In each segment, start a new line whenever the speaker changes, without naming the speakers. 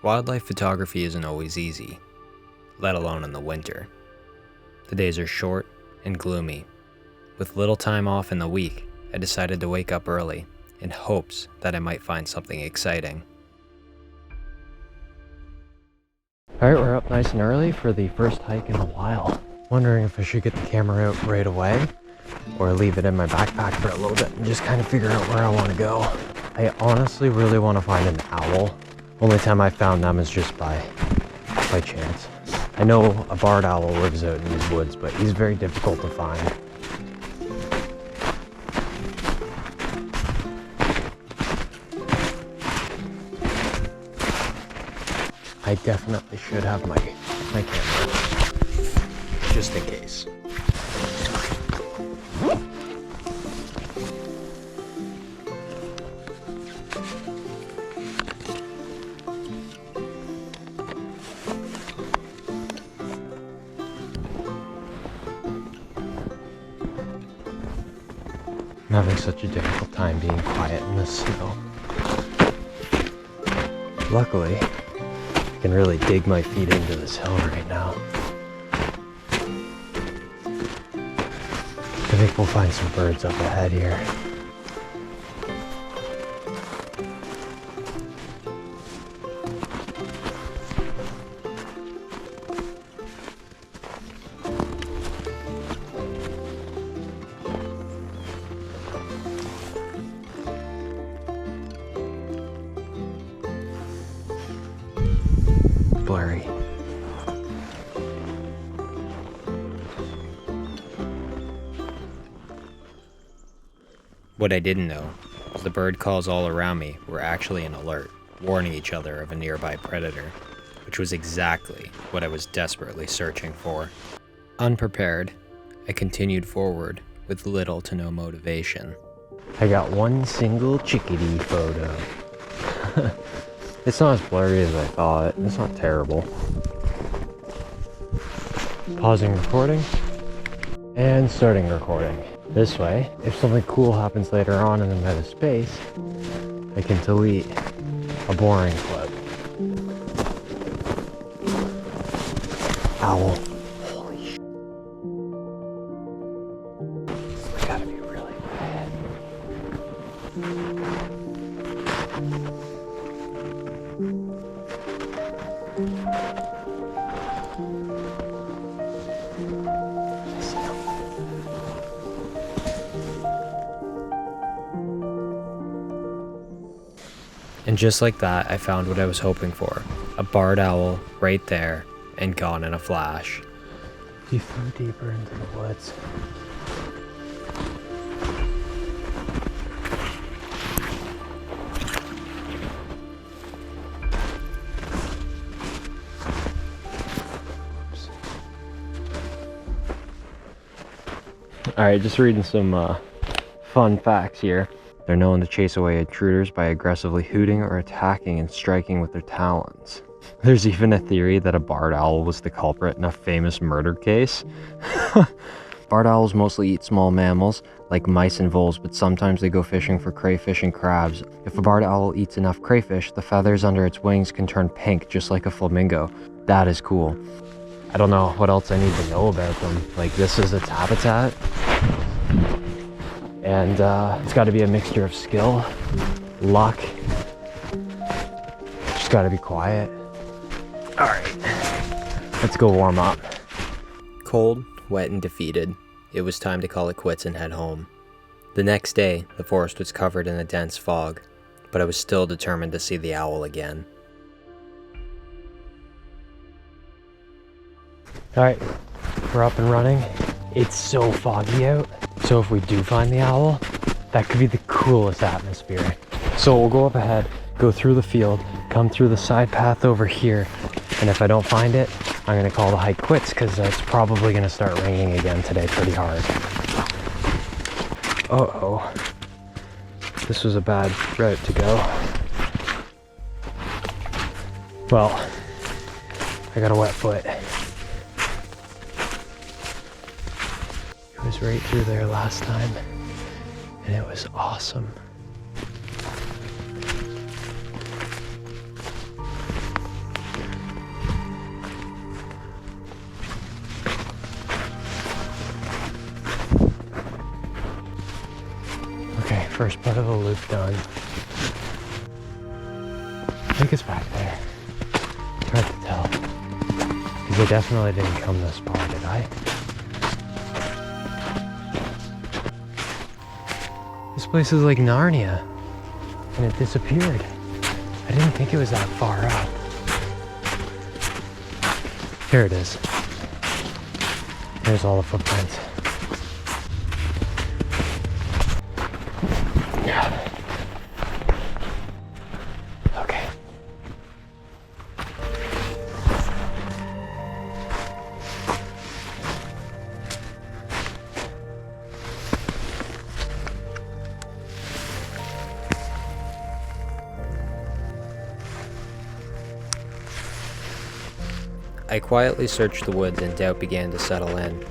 Wildlife photography isn't always easy, let alone in the winter. The days are short and gloomy. With little time off in the week, I decided to wake up early in hopes that I might find something exciting.
Alright, we're up nice and early for the first hike in a while. Wondering if I should get the camera out right away or leave it in my backpack for a little bit and just kind of figure out where I want to go. I honestly really want to find an owl. Only time I found them is just by chance. I know a barred owl lives out in these woods, but he's very difficult to find. I definitely should have my camera, just in case. I'm having such a difficult time being quiet in the snow. Luckily, I can really dig my feet into this hill right now. I think we'll find some birds up ahead here. Blurry.
What I didn't know was the bird calls all around me were actually an alert, warning each other of a nearby predator, which was exactly what I was desperately searching for. Unprepared, I continued forward with little to no motivation.
I got one single chickadee photo. It's not as blurry as I thought. It's not terrible. Pausing recording and starting recording. This way, if something cool happens later on in the meta space, I can delete a boring clip. Owl. Holy shit. It's gotta be really quiet.
And just like that, I found what I was hoping for. A barred owl right there and gone in a flash.
He flew deeper into the woods. Alright, just reading some fun facts here. They're known to chase away intruders by aggressively hooting or attacking and striking with their talons. There's even a theory that a barred owl was the culprit in a famous murder case. Barred owls mostly eat small mammals, like mice and voles, but sometimes they go fishing for crayfish and crabs. If a barred owl eats enough crayfish, the feathers under its wings can turn pink, just like a flamingo. That is cool. I don't know what else I need to know about them. Like, this is its habitat. And it's got to be a mixture of skill, luck. Just got to be quiet. All right, let's go warm up.
Cold, wet, and defeated, it was time to call it quits and head home. The next day, the forest was covered in a dense fog, but I was still determined to see the owl again.
All right, we're up and running. It's so foggy out. So if we do find the owl, that could be the coolest atmosphere. So we'll go up ahead, go through the field, come through the side path over here, and if I don't find it, I'm gonna call the hike quits because it's probably gonna start raining again today pretty hard. Uh-oh. This was a bad route to go. Well, I got a wet foot. It was right through there last time, and it was awesome. first part of the loop done. I think it's back there. It's hard to tell. Because I definitely didn't come this far, did I? This place is like Narnia. And it disappeared. I didn't think it was that far up. Here it is. There's all the footprints. Okay.
I quietly searched the woods and doubt began to settle in.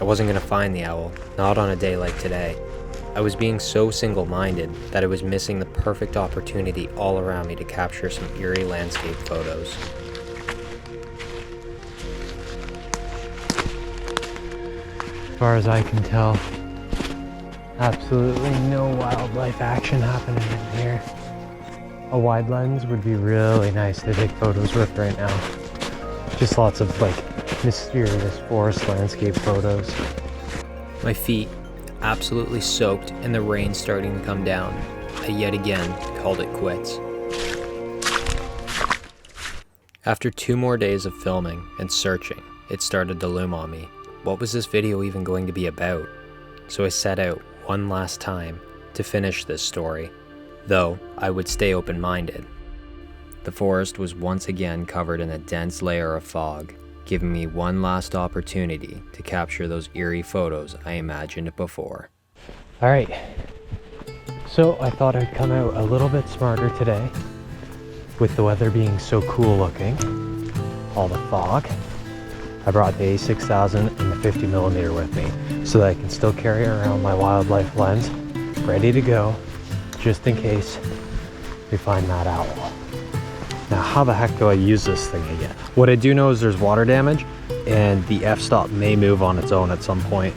I wasn't going to find the owl, not on a day like today. I was being so single-minded that I was missing the perfect opportunity all around me to capture some eerie landscape photos.
As far as I can tell, absolutely no wildlife action happening in here. A wide lens would be really nice to take photos with right now. Just lots of like mysterious forest landscape photos.
My feet, absolutely soaked and the rain starting to come down, I yet again called it quits. After 2 more days of filming and searching, it started to loom on me. What was this video even going to be about? So I set out one last time to finish this story, though I would stay open-minded. The forest was once again covered in a dense layer of fog, giving me one last opportunity to capture those eerie photos I imagined before.
All right, so I thought I'd come out a little bit smarter today with the weather being so cool looking, all the fog. I brought the A6000 and the 50mm with me so that I can still carry around my wildlife lens ready to go just in case we find that owl. Now, how the heck do I use this thing again? What I do know is there's water damage and the f-stop may move on its own at some point.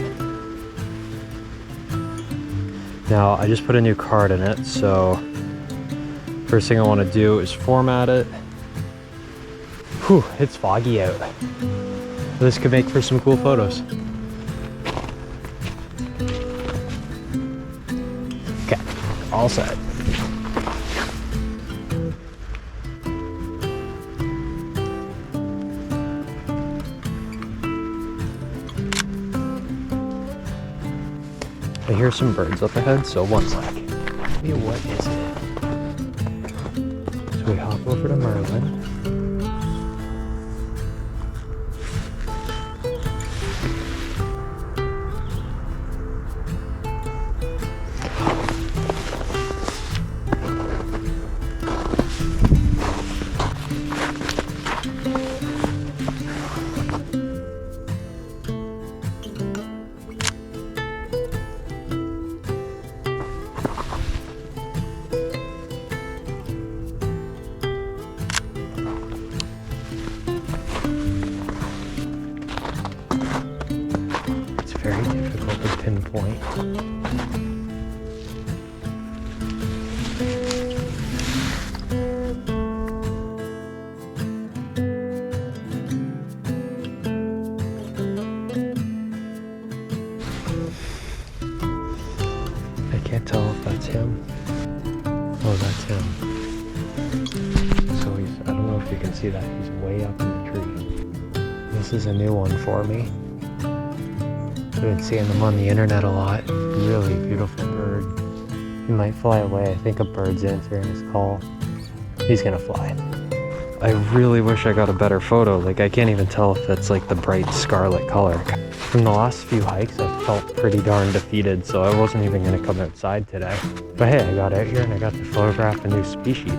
Now, I just put a new card in it, so first thing I want to do is format it. Whew, it's foggy out. This could make for some cool photos. Okay, all set. I hear some birds up ahead, so one sec. What is it? So we hop over to Merlin. Very difficult to pinpoint. I can't tell if that's him. Oh, that's him. So I don't know if you can see that, he's way up in the tree. This is a new one for me. I've been seeing them on the internet a lot. Really beautiful bird. He might fly away. I think a bird's answering his call. He's gonna fly. I really wish I got a better photo. Like, I can't even tell if it's like the bright scarlet color. From the last few hikes, I felt pretty darn defeated, so I wasn't even gonna come outside today. But hey, I got out here and I got to photograph a new species.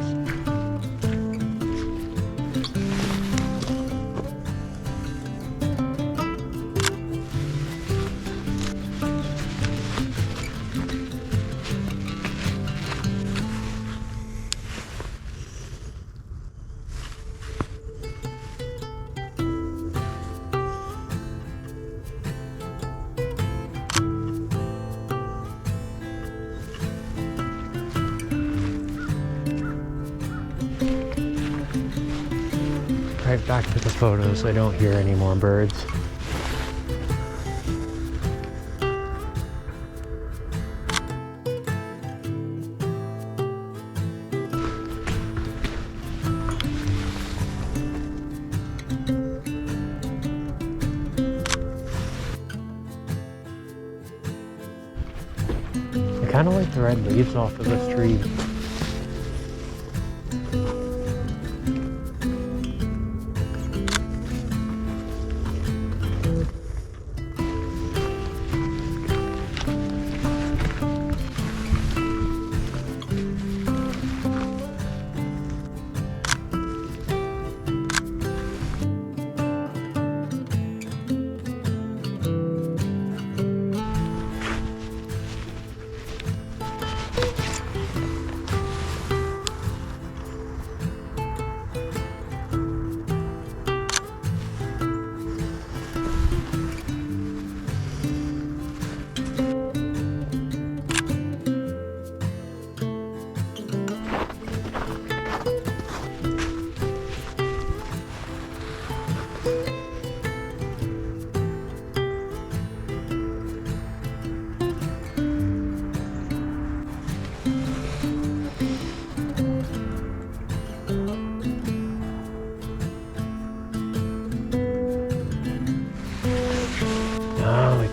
right back to the photos. I don't hear any more birds. I kind of like the red leaves off of this tree.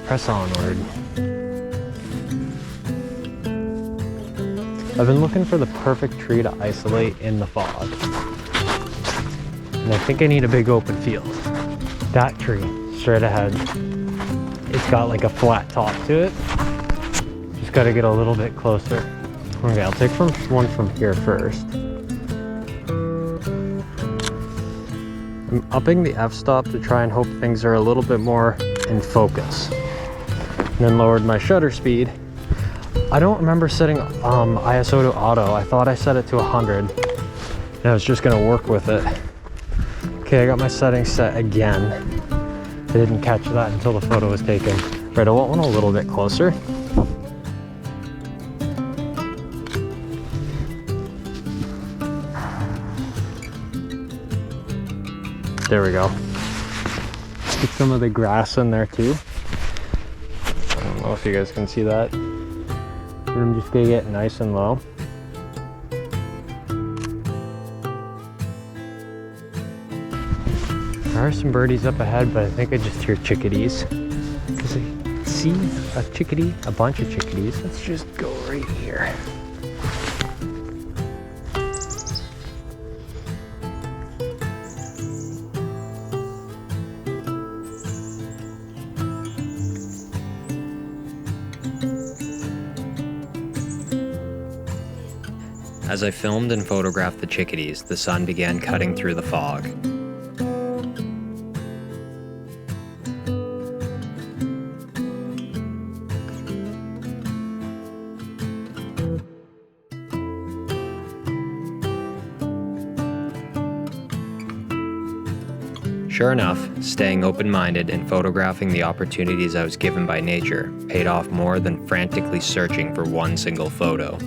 Press onward. I've been looking for the perfect tree to isolate in the fog. And I think I need a big open field. That tree, straight ahead, it's got like a flat top to it. Just gotta get a little bit closer. Okay, I'll take one from here first. I'm upping the f-stop to try and hope things are a little bit more in focus. And then lowered my shutter speed. I don't remember setting ISO to auto. I thought I set it to 100 and I was just gonna work with it. Okay, I got my settings set again. I didn't catch that until the photo was taken. Right, I want one a little bit closer. There we go. Get some of the grass in there too. I don't know if you guys can see that. But I'm just gonna get nice and low. There are some birdies up ahead, but I think I just hear chickadees. Because I see a bunch of chickadees. Let's just go right here.
As I filmed and photographed the chickadees, the sun began cutting through the fog. Sure enough, staying open-minded and photographing the opportunities I was given by nature paid off more than frantically searching for one single photo.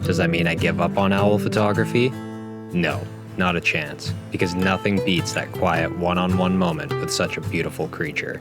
Does that mean I give up on owl photography? No, not a chance, because nothing beats that quiet one-on-one moment with such a beautiful creature.